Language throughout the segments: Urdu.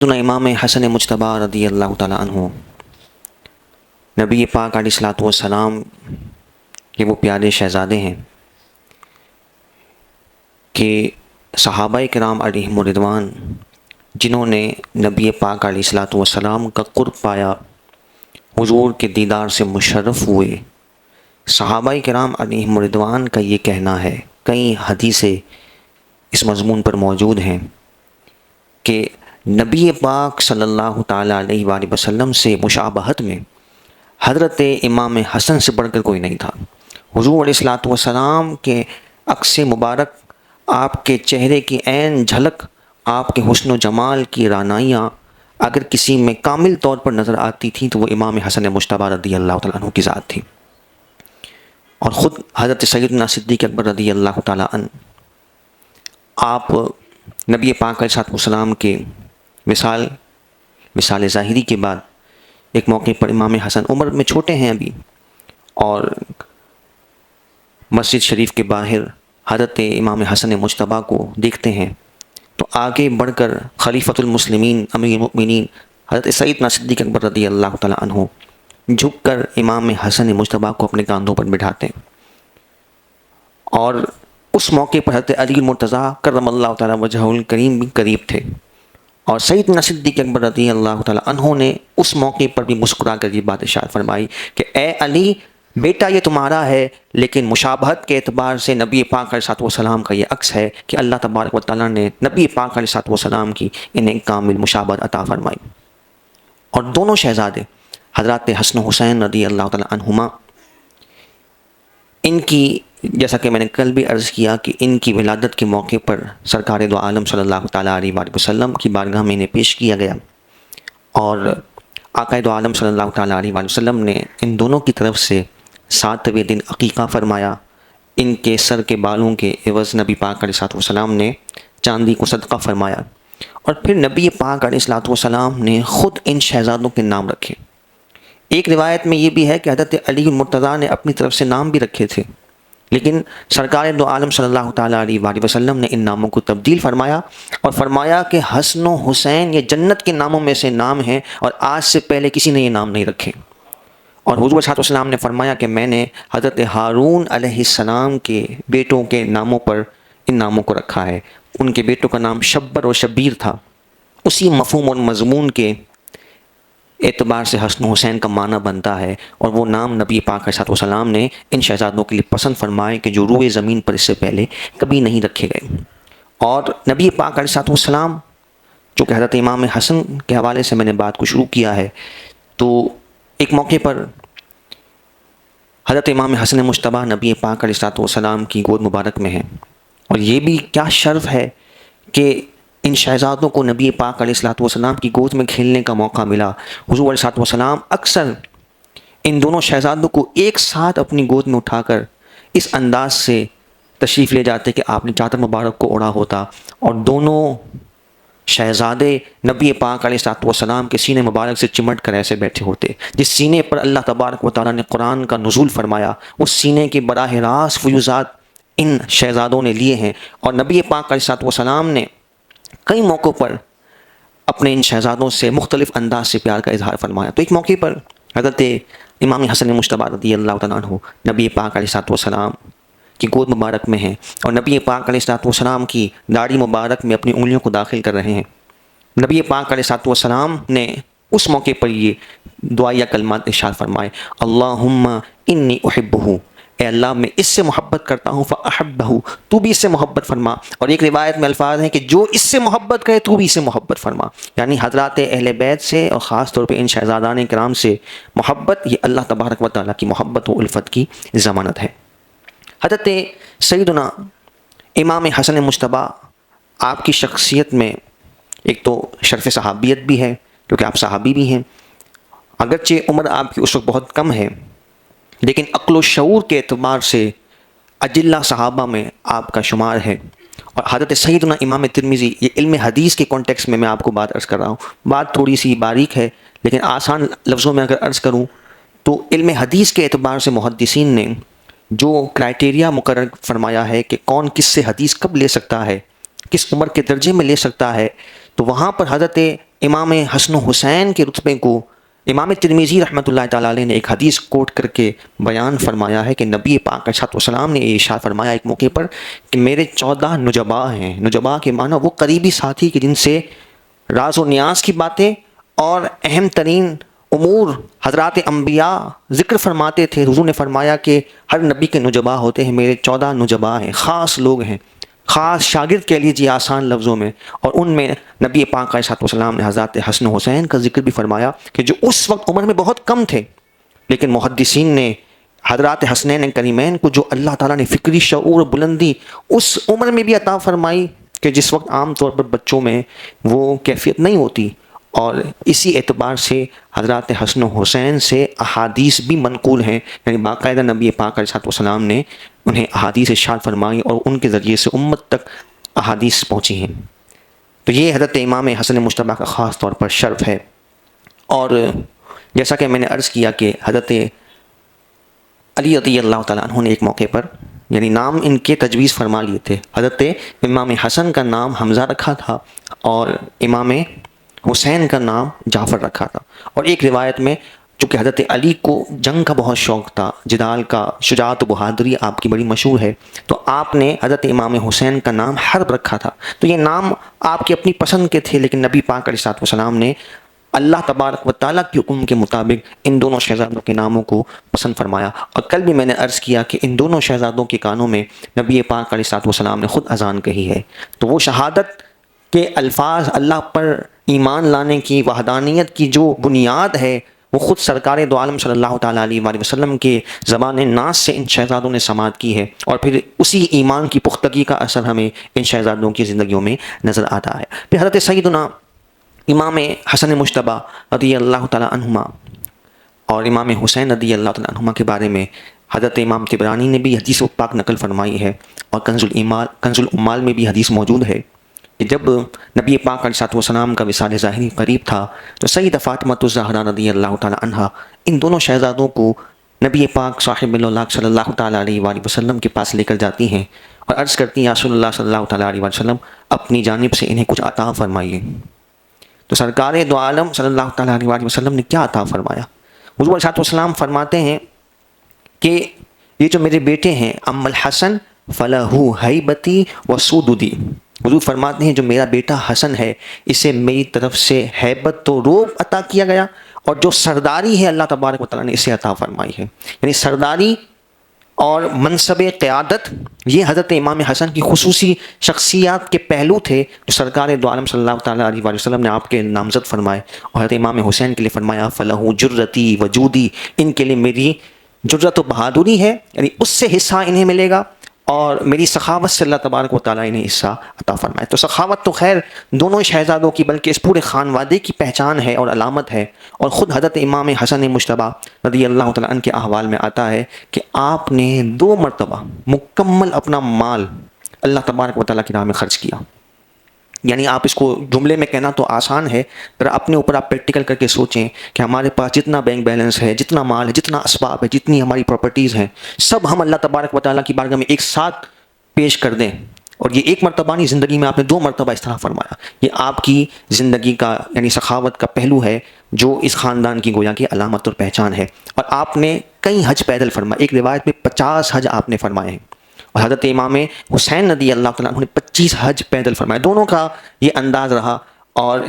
امام حسن مجتبی رضی اللہ تعالیٰ عنہ نبی پاک علیہ الصلوۃ والسلام کے وہ پیارے شہزادے ہیں کہ صحابہ کرام علیہم الرضوان جنہوں نے نبی پاک علیہ الصلوۃ والسلام کا قرب پایا، حضور کے دیدار سے مشرف ہوئے، صحابہ کرام علیہم الرضوان کا یہ کہنا ہے، کئی حدیثیں اس مضمون پر موجود ہیں کہ نبی پاک صلی اللہ تعالیٰ علیہ وآلہ وسلم سے مشابہت میں حضرت امام حسن سے بڑھ کر کوئی نہیں تھا۔ حضور علیہ الصلوۃ والسلام کے عکس مبارک، آپ کے چہرے کی عین جھلک، آپ کے حسن و جمال کی رعنائیاں اگر کسی میں کامل طور پر نظر آتی تھیں تو وہ امام حسن مجتبی رضی اللہ تعالیٰ عنہ کی ذات تھی۔ اور خود حضرت سیدنا صدیق اکبر رضی اللہ تعالیٰ عنہ آپ نبی پاک علیہ السلام کے وصال ظاہری کے بعد ایک موقع پر امام حسن عمر میں چھوٹے ہیں ابھی، اور مسجد شریف کے باہر حضرت امام حسن مجتبی کو دیکھتے ہیں تو آگے بڑھ کر خلیفۃ المسلمین امیر المؤمنین حضرت سیدنا صدیق اکبر رضی اللہ تعالیٰ عنہ جھک کر امام حسن مجتبی کو اپنے کاندھوں پر بٹھاتے ہیں، اور اس موقع پر حضرت علی المرتضیٰ کرم اللہ تعالیٰ وجہہ الکریم بھی قریب تھے، اور سیدنا صدیق اکبر رضی اللہ تعالیٰ عنہ نے اس موقع پر بھی مسکرا کر یہ بات ارشاد فرمائی کہ اے علی، بیٹا یہ تمہارا ہے، لیکن مشابہت کے اعتبار سے نبی پاک علیہ السلام کا یہ عکس ہے کہ اللہ تبارک و تعالیٰ نے نبی پاک علیہ السلام کی انہیں کامل مشابہت عطا فرمائی۔ اور دونوں شہزادے حضرات حسن و حسین رضی اللہ تعالیٰ عنہما، ان کی جیسا کہ میں نے کل بھی عرض کیا کہ ان کی ولادت کے موقع پر سرکار دو عالم صلی اللہ تعالیٰ علیہ وآلہ وسلم کی بارگاہ میں انہیں پیش کیا گیا، اور آقا دو عالم صلی اللہ تعالیٰ علیہ وآلہ وسلم نے ان دونوں کی طرف سے 7ویں دن عقیقہ فرمایا۔ ان کے سر کے بالوں کے عوض نبی پاک علیہ السلام نے چاندی کو صدقہ فرمایا، اور پھر نبی پاک علیہ السلام نے خود ان شہزادوں کے نام رکھے۔ ایک روایت میں یہ بھی ہے کہ حضرت علی المرتضیٰ نے اپنی طرف سے نام بھی رکھے تھے، لیکن سرکار دو عالم صلی اللہ تعالیٰ علیہ وآلہ وسلم نے ان ناموں کو تبدیل فرمایا اور فرمایا کہ حسن و حسین یہ جنت کے ناموں میں سے نام ہیں، اور آج سے پہلے کسی نے یہ نام نہیں رکھے۔ اور حضور صلی اللہ علیہ وسلم نے فرمایا کہ میں نے حضرت ہارون علیہ السلام کے بیٹوں کے ناموں پر ان ناموں کو رکھا ہے۔ ان کے بیٹوں کا نام شبر اور شبیر تھا، اسی مفہوم اور مضمون کے اعتبار سے حسن و حسین کا معنی بنتا ہے، اور وہ نام نبی پاک علیہ السلام نے ان شہزادوں کے لیے پسند فرمائے کہ جو روئے زمین پر اس سے پہلے کبھی نہیں رکھے گئے۔ اور نبی پاک علیہ السلام، چونکہ حضرت امام حسن کے حوالے سے میں نے بات کو شروع کیا ہے، تو ایک موقع پر حضرت امام حسن مجتبی نبی پاک علیہ السلام کی گود مبارک میں ہیں، اور یہ بھی کیا شرف ہے کہ ان شہزادوں کو نبی پاک علیہ السلام کی گود میں کھیلنے کا موقع ملا۔ حضور علیہ السلام اکثر ان دونوں شہزادوں کو ایک ساتھ اپنی گود میں اٹھا کر اس انداز سے تشریف لے جاتے کہ آپ نے چادر مبارک کو اوڑھا ہوتا، اور دونوں شہزادے نبی پاک علیہ السلام کے سینے مبارک سے چمٹ کر ایسے بیٹھے ہوتے، جس سینے پر اللہ تبارک و تعالیٰ نے قرآن کا نزول فرمایا، اس سینے کے براہ راست فیوزات ان شہزادوں نے لیے ہیں۔ اور نبی پاک علیہ السلام نے کئی موقعوں پر اپنے ان شہزادوں سے مختلف انداز سے پیار کا اظہار فرمایا۔ تو ایک موقع پر حضرت امام حسن مجتبی رضی اللہ تعالیٰ عنہ نبی پاک علیہ السلام کی گود مبارک میں ہیں، اور نبی پاک علیہ السلام کی داڑھی مبارک میں اپنی انگلیوں کو داخل کر رہے ہیں۔ نبی پاک علیہ السلام نے اس موقع پر یہ دعائیہ کلمات ارشاد فرمائے، اللہم انی احبہ، اے اللہ میں اس سے محبت کرتا ہوں، فاحبہ، تو بھی اس سے محبت فرما۔ اور ایک روایت میں الفاظ ہیں کہ جو اس سے محبت کرے تو بھی اس سے محبت فرما، یعنی حضرات اہل بیت سے اور خاص طور پہ ان شہزادان کرام سے محبت، یہ اللہ تبارک و تعالیٰ کی محبت و الفت کی ضمانت ہے۔ حضرت سیدنا امام حسن مجتبی، آپ کی شخصیت میں ایک تو شرف صحابیت بھی ہے کیونکہ آپ صحابی بھی ہیں، اگرچہ عمر آپ کی اس وقت بہت کم ہے، لیکن عقل و شعور کے اعتبار سے اجلہ صحابہ میں آپ کا شمار ہے۔ اور حضرت سیدنا امام ترمذی، یہ علم حدیث کے کانٹیکس میں آپ کو بات عرض کر رہا ہوں، بات تھوڑی سی باریک ہے لیکن آسان لفظوں میں اگر عرض کروں تو علم حدیث کے اعتبار سے محدثین نے جو کرائٹیریا مقرر فرمایا ہے کہ کون کس سے حدیث کب لے سکتا ہے، کس عمر کے درجے میں لے سکتا ہے، تو وہاں پر حضرت امام حسن و حسین کے رتبے کو امام ترمذی رحمۃ اللہ تعالیٰ علیہ نے ایک حدیث کوٹ کر کے بیان فرمایا ہے کہ نبی پاک علیہ السلام نے ارشاد فرمایا ایک موقع پر کہ میرے 14 نجبا ہیں. نجبا کے معنی وہ قریبی ساتھی کہ جن سے راز و نیاز کی باتیں اور اہم ترین امور حضرات انبیاء ذکر فرماتے تھے. حضور نے فرمایا کہ ہر نبی کے نجبا ہوتے ہیں، میرے 14 نجبا ہیں، خاص لوگ ہیں، خاص شاگرد کہہ لیجیے آسان لفظوں میں. اور ان میں نبی پاک علیہ السلام نے حضرات حسن و حسین کا ذکر بھی فرمایا کہ جو اس وقت عمر میں بہت کم تھے، لیکن محدثین نے حضرات حسنین کریمین کو جو اللہ تعالیٰ نے فکری شعور بلندی اس عمر میں بھی عطا فرمائی کہ جس وقت عام طور پر بچوں میں وہ کیفیت نہیں ہوتی، اور اسی اعتبار سے حضرات حسن و حسین سے احادیث بھی منقول ہیں، یعنی باقاعدہ نبی پاک علیہ السلام نے انہیں احادیث ارشاد فرمائی اور ان کے ذریعے سے امت تک احادیث پہنچی ہیں. تو یہ حضرت امام حسن مجتبی کا خاص طور پر شرف ہے. اور جیسا کہ میں نے عرض کیا کہ حضرت علی رضی اللہ تعالیٰ عنہ نے ایک موقع پر یعنی نام ان کے تجویز فرما لیے تھے. حضرت امام حسن کا نام حمزہ رکھا تھا اور امام حسین کا نام جعفر رکھا تھا. اور ایک روایت میں چونکہ حضرت علی کو جنگ کا بہت شوق تھا، جدال کا، شجاعت و بہادری آپ کی بڑی مشہور ہے، تو آپ نے حضرت امام حسین کا نام حرب رکھا تھا. تو یہ نام آپ کی اپنی پسند کے تھے، لیکن نبی پاک علیہ السلام نے اللہ تبارک و تعالیٰ کے حکم کے مطابق ان دونوں شہزادوں کے ناموں کو پسند فرمایا. اور کل بھی میں نے عرض کیا کہ ان دونوں شہزادوں کے کانوں میں نبی پاک علیہ السلام نے خود اذان کہی ہے. تو وہ شہادت کے الفاظ، اللہ پر ایمان لانے کی، وحدانیت کی جو بنیاد ہے، وہ خود سرکار دو عالم صلی اللہ تعالیٰ علیہ وآلہ وسلم کے زبان ناس سے ان شہزادوں نے سماعت کی ہے، اور پھر اسی ایمان کی پختگی کا اثر ہمیں ان شہزادوں کی زندگیوں میں نظر آتا ہے. پھر حضرت سیدنا امام حسن مجتبی رضی اللہ تعالیٰ عنہما اور امام حسین رضی اللہ تعالیٰ عنہما کے بارے میں حضرت امام طبرانی نے بھی حدیث پاک نقل فرمائی ہے، اور کنز الامال میں بھی حدیث موجود ہے کہ جب نبی پاک علیہ السلام کا وصال ظاہری قریب تھا تو سیدہ فاطمہ الزہرا رضی اللہ تعالیٰ عنہا ان دونوں شہزادوں کو نبی پاک صاحب اللہ صلی اللہ تعالیٰ علیہ وآلہ وسلم کے پاس لے کر جاتی ہیں اور عرض کرتی ہیں یا رسول اللہ صلی اللہ تعالیٰ علیہ وآلہ وسلم اپنی جانب سے انہیں کچھ عطا فرمائیے. تو سرکار دو عالم صلی اللہ تعالیٰ علیہ وآلہ وسلم نے کیا عطا فرمایا؟ حضور علیہ السلام فرماتے ہیں کہ یہ جو میرے بیٹے ہیں ام الحسن فلہ ہیبتی و سوددی، حضور فرماتے ہیں جو میرا بیٹا حسن ہے اسے میری طرف سے ہیبت و روب عطا کیا گیا، اور جو سرداری ہے اللہ تبارک و تعالیٰ نے اسے عطا فرمائی ہے. یعنی سرداری اور منصب قیادت یہ حضرت امام حسن کی خصوصی شخصیات کے پہلو تھے جو سرکار دو عالم صلی اللہ تعالیٰ علیہ وآلہ وسلم نے آپ کے نامزد فرمائے. اور حضرت امام حسین کے لیے فرمایا فلہ جرتی وجودی، ان کے لیے میری جرت و بہادری ہے، یعنی اس سے حصہ انہیں ملے گا، اور میری سخاوت سے اللہ تبارک و تعالیٰ انہیں حصہ عطا فرمائے. تو سخاوت تو خیر دونوں شہزادوں کی بلکہ اس پورے خانوادے کی پہچان ہے اور علامت ہے. اور خود حضرت امام حسن مجتبی رضی اللہ تعالیٰ عنہ کے احوال میں آتا ہے کہ آپ نے 2 مرتبہ مکمل اپنا مال اللہ تبارک و تعالیٰ کی راہ میں خرچ کیا. یعنی آپ اس کو جملے میں کہنا تو آسان ہے، ذرا اپنے اوپر آپ پریکٹیکل کر کے سوچیں کہ ہمارے پاس جتنا بینک بیلنس ہے، جتنا مال ہے، جتنا اسباب ہے، جتنی ہماری پراپرٹیز ہیں، سب ہم اللہ تبارک و تعالیٰ کی بارگاہ میں ایک ساتھ پیش کر دیں. اور یہ ایک مرتبہ نہیں، زندگی میں آپ نے 2 مرتبہ اس طرح فرمایا. یہ آپ کی زندگی کا یعنی سخاوت کا پہلو ہے جو اس خاندان کی گویا کی علامت اور پہچان ہے. اور آپ نے کئی حج پیدل فرمائے، ایک روایت میں 50 حج آپ نے فرمائے ہیں، اور حضرت امام حسین رضی اللہ تعالیٰ عنہ نے 25 حج پیدل فرمائے. دونوں کا یہ انداز رہا، اور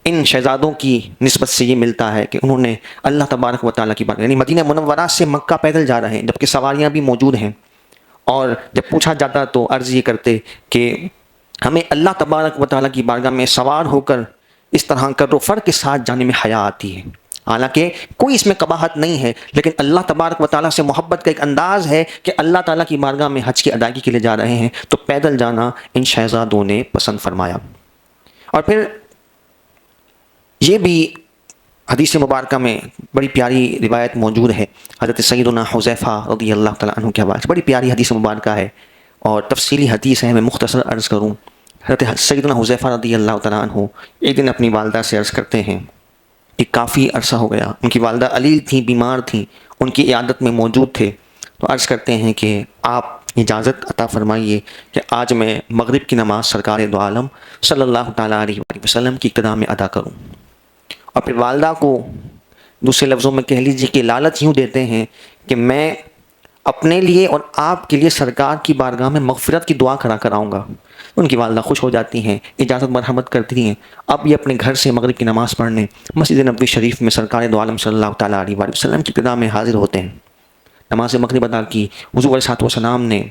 ان شہزادوں کی نسبت سے یہ ملتا ہے کہ انہوں نے اللہ تبارک و تعالیٰ کی بات یعنی مدینہ منورہ سے مکہ پیدل جا رہے ہیں جبکہ سواریاں بھی موجود ہیں، اور جب پوچھا جاتا تو عرض یہ کرتے کہ ہمیں اللہ تبارک و تعالیٰ کی بارگاہ میں سوار ہو کر اس طرح کر و فر کے ساتھ جانے میں حیا آتی ہے. حالانکہ کوئی اس میں قباحت نہیں ہے، لیکن اللہ تبارک و تعالیٰ سے محبت کا ایک انداز ہے کہ اللہ تعالیٰ کی بارگاہ میں حج کی ادائیگی کے لیے جا رہے ہیں، تو پیدل جانا ان شہزادوں نے پسند فرمایا. اور پھر یہ بھی حدیث مبارکہ میں بڑی پیاری روایت موجود ہے حضرت سیدنا حذیفہ رضی اللہ تعالیٰ عنہ کے حوالے سے. بڑی پیاری حدیث مبارکہ ہے اور تفصیلی حدیث ہے، میں مختصر عرض کروں. حضرت سیدنا حذیفہ رضی اللہ تعالیٰ عنہ ایک دن اپنی والدہ سے عرض کرتے ہیں کہ کافی عرصہ ہو گیا، ان کی والدہ علیل تھیں، بیمار تھیں، ان کی عیادت میں موجود تھے. تو عرض کرتے ہیں کہ آپ اجازت عطا فرمائیے کہ آج میں مغرب کی نماز سرکار دو عالم صلی اللہ تعالیٰ علیہ وآلہ وسلم کی اقتداء میں ادا کروں۔ اور پھر والدہ کو دوسرے لفظوں میں کہہ لیجیے کہ لالچ یوں دیتے ہیں کہ میں اپنے لیے اور آپ کے لیے سرکار کی بارگاہ میں مغفرت کی دعا کرا کر آؤں گا۔ ان کی والدہ خوش ہو جاتی ہیں، اجازت مرحمت کرتی ہیں۔ اب یہ اپنے گھر سے مغرب کی نماز پڑھنے مسجد نبوی شریف میں سرکار دو عالم صلی اللہ تعالیٰ علیہ وآلہ وسلم کی اقتداء میں حاضر ہوتے ہیں۔ نماز مغرب ادا کی، حضور علیہ السلام نے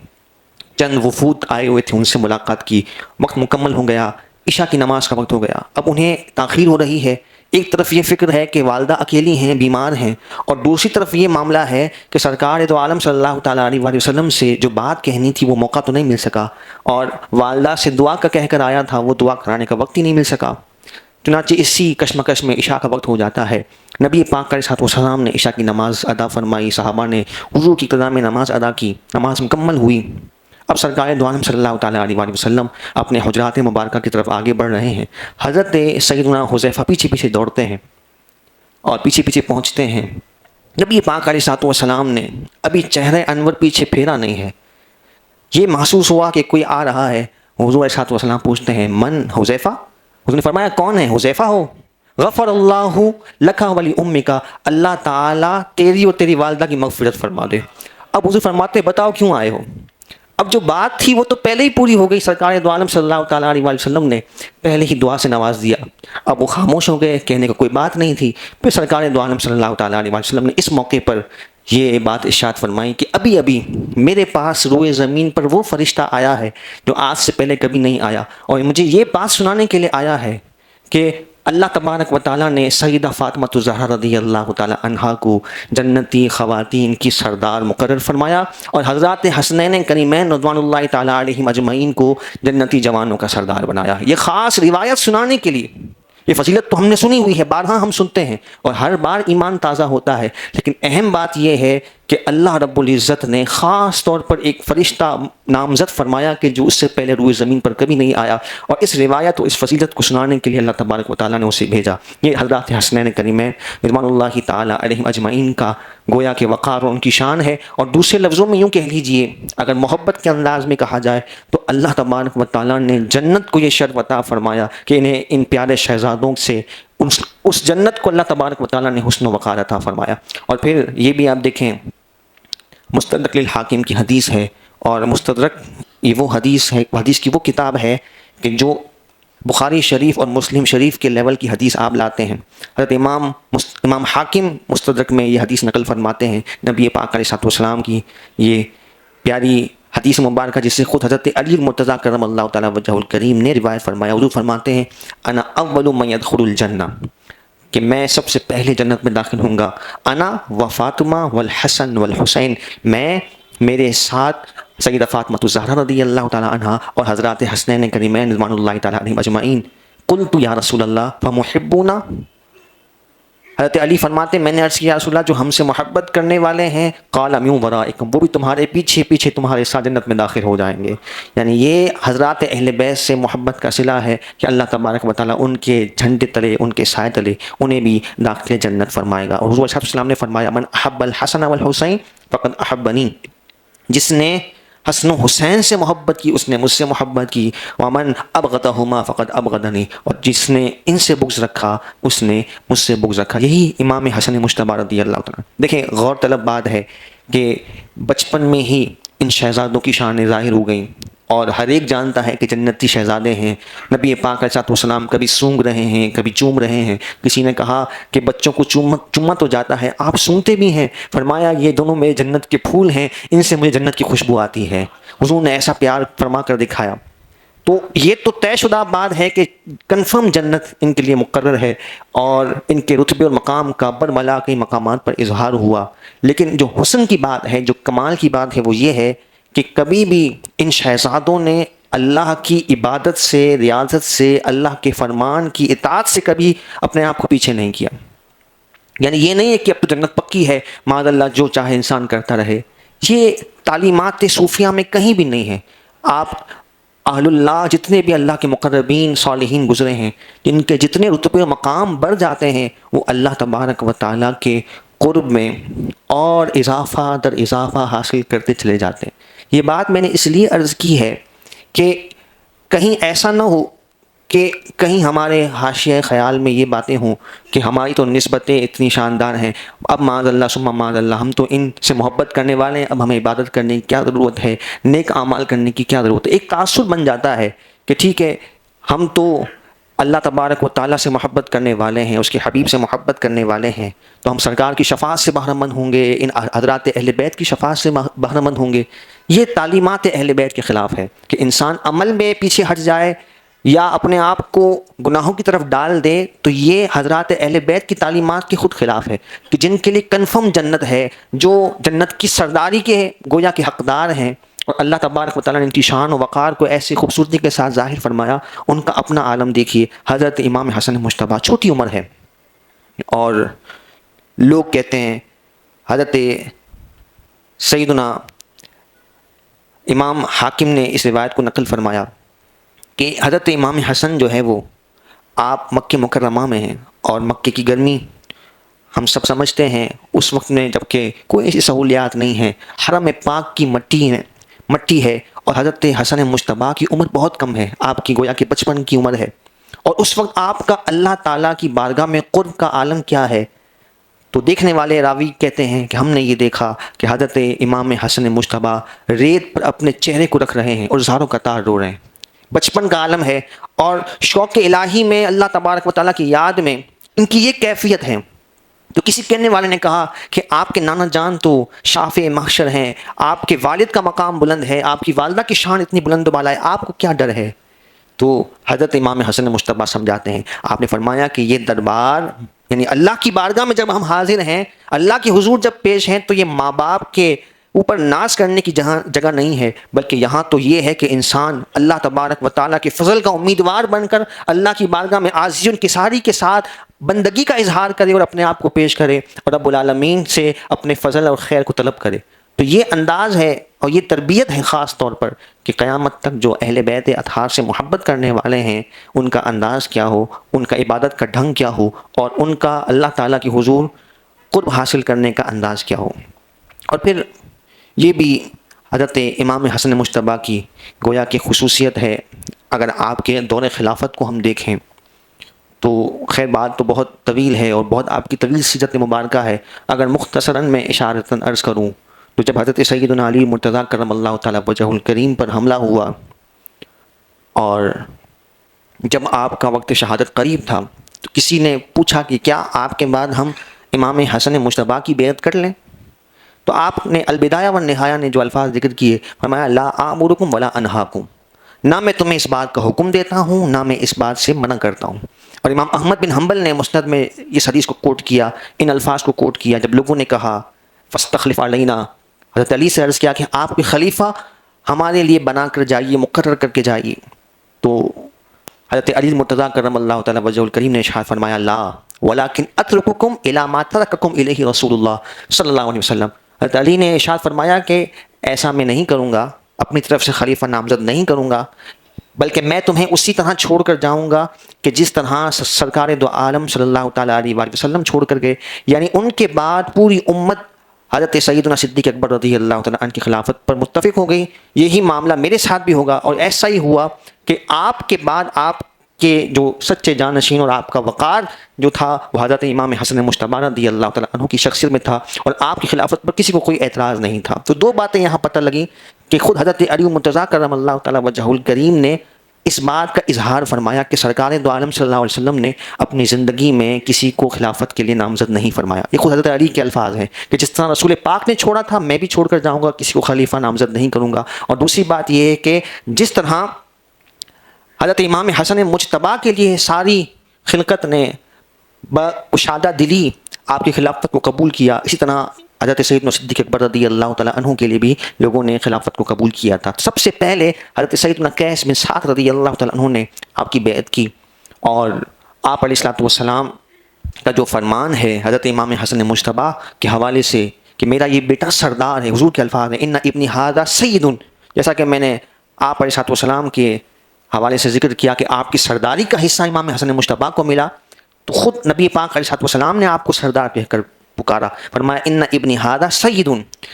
چند وفود آئے ہوئے تھے، ان سے ملاقات کی، وقت مکمل ہو گیا، عشاء کی نماز کا وقت ہو گیا۔ اب انہیں تاخیر ہو رہی ہے، ایک طرف یہ فکر ہے کہ والدہ اکیلی ہیں، بیمار ہیں، اور دوسری طرف یہ معاملہ ہے کہ سرکار دو عالم صلی اللہ تعالیٰ علیہ وآلہ وسلم سے جو بات کہنی تھی وہ موقع تو نہیں مل سکا، اور والدہ سے دعا کا کہہ کر آیا تھا وہ دعا کرانے کا وقت ہی نہیں مل سکا۔ چنانچہ اسی کشمکش میں عشاء کا وقت ہو جاتا ہے۔ نبی پاک علیہ السلام نے عشاء کی نماز ادا فرمائی، صحابہ نے حضور کی اقتداء میں نماز ادا کی، نماز مکمل ہوئی۔ اب سرکار دو عالم صلی اللہ تعالیٰ علیہ وآلہ وسلم اپنے حجرات مبارکہ کی طرف آگے بڑھ رہے ہیں۔ حضرت سیدنا حذیفہ پیچھے پیچھے دوڑتے ہیں اور پیچھے پیچھے پہنچتے ہیں۔ نبی پاک علیہ السلام نے ابھی چہرہ انور پیچھے پھیرا نہیں ہے، یہ محسوس ہوا کہ کوئی آ رہا ہے۔ حضور علیہ السلام پوچھتے ہیں من حذیفہ؟ حضور نے فرمایا کون ہے؟ حذیفہ ہو؟ غفر اللہ لک ولی امک، اللہ تعالیٰ تیری اور تیری والدہ کی مغفرت فرما دے۔ اب حضور فرماتے بتاؤ کیوں آئے ہو؟ اب جو بات تھی وہ تو پہلے ہی پوری ہو گئی، سرکار دو عالم صلی اللہ تعالیٰ علیہ وآلہ وسلم نے پہلے ہی دعا سے نواز دیا۔ اب وہ خاموش ہو گئے، کہنے کا کوئی بات نہیں تھی۔ پھر سرکار دو عالم صلی اللہ تعالیٰ علیہ وآلہ وسلم نے اس موقع پر یہ بات ارشاد فرمائی کہ ابھی ابھی میرے پاس روئے زمین پر وہ فرشتہ آیا ہے جو آج سے پہلے کبھی نہیں آیا، اور مجھے یہ بات سنانے کے لیے آیا ہے کہ اللہ تبارک و تعالیٰ نے سیدہ فاطمہ الزہرا رضی اللہ تعالیٰ عنہا کو جنتی خواتین کی سردار مقرر فرمایا، اور حضرات حسنین کریمین رضوان اللہ تعالیٰ علیہم اجمعین کو جنتی جوانوں کا سردار بنایا۔ یہ خاص روایت سنانے کے لیے، یہ فضیلت تو ہم نے سنی ہوئی ہے، بارہا ہم سنتے ہیں اور ہر بار ایمان تازہ ہوتا ہے، لیکن اہم بات یہ ہے کہ اللہ رب العزت نے خاص طور پر ایک فرشتہ نامزد فرمایا کہ جو اس سے پہلے روئے زمین پر کبھی نہیں آیا، اور اس روایت اور اس فضیلت کو سنانے کے لیے اللہ تبارک و تعالیٰ نے اسے بھیجا۔ یہ حضرات حسنین کریمین رضوان اللہ تعالیٰ علیہم اجمعین کا گویا کہ وقار اور ان کی شان ہے۔ اور دوسرے لفظوں میں یوں کہہ لیجئے، اگر محبت کے انداز میں کہا جائے تو اللہ تبارک و تعالیٰ نے جنت کو یہ شرف عطا فرمایا کہ انہیں ان پیارے شہزادوں سے اس جنت کو اللہ تبارک و تعالیٰ نے حسن و وقار عطا فرمایا۔ اور پھر یہ بھی آپ دیکھیں، مستدرک للحاکم کی حدیث ہے، اور مستدرک یہ وہ حدیث ہے، حدیث کی وہ کتاب ہے کہ جو بخاری شریف اور مسلم شریف کے لیول کی حدیث آپ لاتے ہیں۔ حضرت امام حاکم مستدرک میں یہ حدیث نقل فرماتے ہیں نبی پاک علیہ السلام کی یہ پیاری حدیث مبارکہ، جس سے خود حضرت علی المرتضیٰ کرم اللہ تعالیٰ وجہہ الکریم نے روایت فرمایا۔ حضور فرماتے ہیں انا اول من يدخل الجنہ، کہ میں سب سے پہلے جنت میں داخل ہوں گا، انا و فاطمہ والحسن والحسین، میں، میرے ساتھ سیدہ فاطمہ الزہرا رضی اللہ تعالیٰ عنہا اور حضرات حسنین کریمین رضوان اللہ تعالیٰ علیہم اجمعین۔ قلت یا رسول اللہ فمحبونا، حضرت علی فرماتے ہیں میں نے عرض کیا رسول اللہ جو ہم سے محبت کرنے والے ہیں، قال من ورائکم، وہ بھی تمہارے پیچھے پیچھے تمہارے ساتھ جنت میں داخل ہو جائیں گے۔ یعنی یہ حضرات اہل بیت سے محبت کا صلہ ہے کہ اللہ تبارک و تعالیٰ ان کے جھنڈے تلے، ان کے سائے تلے انہیں بھی داخل جنت فرمائے گا۔ اور حضور صلی اللہ علیہ وسلم نے فرمایا من احب الحسن والحسین فقد احبنی، جس نے حسن و حسین سے محبت کی اس نے مجھ سے محبت کی، ومن ابغضہما فقد ابغضنی، اور جس نے ان سے بغض رکھا اس نے مجھ سے بغض رکھا۔ یہی امام حسن مجتبی رضی اللہ تعالیٰ۔ دیکھیں غور طلب بات ہے کہ بچپن میں ہی ان شہزادوں کی شانیں ظاہر ہو گئیں، اور ہر ایک جانتا ہے کہ جنتی شہزادے ہیں۔ نبی پاک علیہ السلام کبھی سونگ رہے ہیں، کبھی چوم رہے ہیں۔ کسی نے کہا کہ بچوں کو چوما تو جاتا ہے، آپ سونگتے بھی ہیں؟ فرمایا یہ دونوں میرے جنت کے پھول ہیں، ان سے مجھے جنت کی خوشبو آتی ہے۔ حضور نے ایسا پیار فرما کر دکھایا۔ تو یہ تو طے شدہ بات ہے کہ کنفرم جنت ان کے لیے مقرر ہے، اور ان کے رتبے اور مقام کا برملا کئی مقامات پر اظہار ہوا۔ لیکن جو حسن کی بات ہے، جو کمال کی بات ہے، وہ یہ ہے کہ کبھی بھی ان شہزادوں نے اللہ کی عبادت سے، ریاضت سے، اللہ کے فرمان کی اطاعت سے کبھی اپنے آپ کو پیچھے نہیں کیا۔ یعنی یہ نہیں ہے کہ اب تو جنت پکی ہے، معاذ اللہ جو چاہے انسان کرتا رہے۔ یہ تعلیمات صوفیہ میں کہیں بھی نہیں ہے۔ آپ اہل اللہ جتنے بھی اللہ کے مقربین صالحین گزرے ہیں، جن کے جتنے رتبے و مقام بڑھ جاتے ہیں، وہ اللہ تبارک و تعالیٰ کے قرب میں اور اضافہ در اضافہ حاصل کرتے چلے جاتے ہیں۔ یہ بات میں نے اس لیے عرض کی ہے کہ کہیں ایسا نہ ہو کہ کہیں ہمارے حاشیہ خیال میں یہ باتیں ہوں کہ ہماری تو نسبتیں اتنی شاندار ہیں، اب معاذ اللہ ثم معاذ اللہ ہم تو ان سے محبت کرنے والے ہیں، اب ہمیں عبادت کرنے کی کیا ضرورت ہے، نیک اعمال کرنے کی کیا ضرورت ہے۔ ایک تعصب بن جاتا ہے کہ ٹھیک ہے ہم تو اللہ تبارک و تعالیٰ سے محبت کرنے والے ہیں، اس کے حبیب سے محبت کرنے والے ہیں، تو ہم سرکار کی شفاعت سے بہرہ مند ہوں گے، ان حضرات اہل بیت کی شفاعت سے بہرہ مند ہوں گے۔ یہ تعلیمات اہل بیت کے خلاف ہے کہ انسان عمل میں پیچھے ہٹ جائے یا اپنے آپ کو گناہوں کی طرف ڈال دے، تو یہ حضرات اہل بیت کی تعلیمات کے خود خلاف ہے کہ جن کے لیے کنفرم جنت ہے، جو جنت کی سرداری کے گویا کے حقدار ہیں، اور اللہ تبارک و تعالیٰ نے ان کی شان و وقار کو ایسی خوبصورتی کے ساتھ ظاہر فرمایا۔ ان کا اپنا عالم دیکھیے، حضرت امام حسن مجتبیٰ چھوٹی عمر ہے، اور لوگ کہتے ہیں حضرت سیدنا امام حاکم نے اس روایت کو نقل فرمایا کہ حضرت امام حسن جو ہے وہ آپ مکہ مکرمہ میں ہیں، اور مکہ کی گرمی ہم سب سمجھتے ہیں اس وقت میں جب کہ کوئی ایسی سہولیات نہیں ہیں، حرم پاک کی مٹی ہے، اور حضرت حسن مجتبیٰ کی عمر بہت کم ہے، آپ کی گویا کہ 55 کی عمر ہے، اور اس وقت آپ کا اللہ تعالیٰ کی بارگاہ میں قرب کا عالم کیا ہے۔ تو دیکھنے والے راوی کہتے ہیں کہ ہم نے یہ دیکھا کہ حضرت امام حسن مجتبیٰ ریت پر اپنے چہرے کو رکھ رہے ہیں اور زاروں قطار رو رہے ہیں۔ بچپن کا عالم ہے، اور شوق الہی میں اللہ تبارک و تعالیٰ کی یاد میں ان کی یہ کیفیت ہے۔ تو کسی کہنے والے نے کہا کہ آپ کے نانا جان تو شافع محشر ہیں، آپ کے والد کا مقام بلند ہے، آپ کی والدہ کی شان اتنی بلند و بالا ہے، آپ کو کیا ڈر ہے؟ تو حضرت امام حسن مجتبیٰ سمجھاتے ہیں، آپ نے فرمایا کہ یہ دربار یعنی اللہ کی بارگاہ میں جب ہم حاضر ہیں، اللہ کی حضور جب پیش ہیں، تو یہ ماں باپ کے اوپر ناز کرنے کی جگہ نہیں ہے، بلکہ یہاں تو یہ ہے کہ انسان اللہ تبارک و تعالیٰ کے فضل کا امیدوار بن کر اللہ کی بارگاہ میں عاجزی انکساری کے ساتھ بندگی کا اظہار کرے اور اپنے آپ کو پیش کرے اور رب العالمین سے اپنے فضل اور خیر کو طلب کرے۔ تو یہ انداز ہے اور یہ تربیت ہے خاص طور پر کہ قیامت تک جو اہل بیت اطہار سے محبت کرنے والے ہیں ان کا انداز کیا ہو، ان کا عبادت کا ڈھنگ کیا ہو، اور ان کا اللہ تعالیٰ کی حضور قرب حاصل کرنے کا انداز کیا ہو۔ اور پھر یہ بھی حضرت امام حسن مجتبیٰ کی گویا کہ خصوصیت ہے۔ اگر آپ کے دور خلافت کو ہم دیکھیں تو خیر بات تو بہت طویل ہے اور بہت آپ کی طویل سیرت مبارکہ ہے، اگر مختصراً میں اشارتاً عرض کروں تو جب حضرت سیدنا علی مرتضیٰ کرم اللہ تعالیٰ وجہہ الکریم پر حملہ ہوا اور جب آپ کا وقت شہادت قریب تھا تو کسی نے پوچھا کہ کیا آپ کے بعد ہم امام حسن مجتبیٰ کی بیعت کر لیں؟ تو آپ نے البدایہ والنہایہ نے جو الفاظ ذکر کیے، فرمایا لا آمرکم ولا انہاکم، نہ میں تمہیں اس بات کا حکم دیتا ہوں نہ میں اس بات سے منع کرتا ہوں۔ اور امام احمد بن حنبل نے مسند میں اس حدیث کو کوٹ کیا، ان الفاظ کو کوٹ کیا، جب لوگوں نے کہا فاستخلف علینا، حضرت علی سے عرض کیا کہ آپ کے خلیفہ ہمارے لیے بنا کر جائیے، مقرر کر کے جائیے۔ تو حضرت علی مرتضیٰ کرم اللہ تعالیٰ وجہ الکریم نے ارشاد فرمایا لا ولکن اترککم الی ما ترککم الیہ رسول اللہ صلی اللہ علیہ وسلم۔ حضرت علی نے ارشاد فرمایا کہ ایسا میں نہیں کروں گا، اپنی طرف سے خلیفہ نامزد نہیں کروں گا، بلکہ میں تمہیں اسی طرح چھوڑ کر جاؤں گا کہ جس طرح سرکار دو عالم صلی اللہ تعالیٰ علیہ وآلہ وسلم چھوڑ کر گئے۔ یعنی ان کے بعد پوری امت حضرت سیدنا صدیق اکبر رضی اللہ تعالیٰ عنہ کی خلافت پر متفق ہو گئی۔ یہی معاملہ میرے ساتھ بھی ہوگا، اور ایسا ہی ہوا کہ آپ کے بعد آپ کے جو سچے جانشین اور آپ کا وقار جو تھا وہ حضرت امام حسن مجتبیٰ رضی اللہ تعالیٰ عنہ کی شخصیت میں تھا، اور آپ کی خلافت پر کسی کو کوئی اعتراض نہیں تھا۔ تو دو باتیں یہاں پتہ لگیں کہ خود حضرت علی مرتضیٰ کرم اللہ تعالیٰ وجہ الکریم نے اس بات کا اظہار فرمایا کہ سرکار دو عالم صلی اللہ علیہ وسلم نے اپنی زندگی میں کسی کو خلافت کے لیے نامزد نہیں فرمایا۔ یہ خود حضرت علی کے الفاظ ہیں کہ جس طرح رسول پاک نے چھوڑا تھا میں بھی چھوڑ کر جاؤں گا، کسی کو خلیفہ نامزد نہیں کروں گا۔ اور دوسری بات یہ ہے کہ جس طرح حضرت امام حسن مجتبیٰ کے لیے ساری خلقت نے باشادہ دلی آپ کی خلافت کو قبول کیا، اسی طرح حضرت سیدنا صدیق اکبر رضی اللہ تعالیٰ عنہ کے لیے بھی لوگوں نے خلافت کو قبول کیا تھا۔ سب سے پہلے حضرت سیدنا قیس بن سعد رضی اللہ تعالیٰ عنہ نے آپ کی بیعت کی، اور آپ علیہ الصلوۃ والسلام کا جو فرمان ہے حضرت امام حسن مجتبیٰ کے حوالے سے کہ میرا یہ بیٹا سردار ہے، حضور کے الفاظ ہیں ان ابنی ھذا سید، جیسا کہ میں نے آپ علیہ الصلوۃ والسلام کے حوالے سے ذکر کیا کہ آپ کی سرداری کا حصہ امام حسن مجتبیٰ کو ملا، تو خود نبی پاک علیہ الصلوۃ والسلام نے آپ کو سردار کہہ کر پکارا، فرمایا ان ابنی ھذا سید،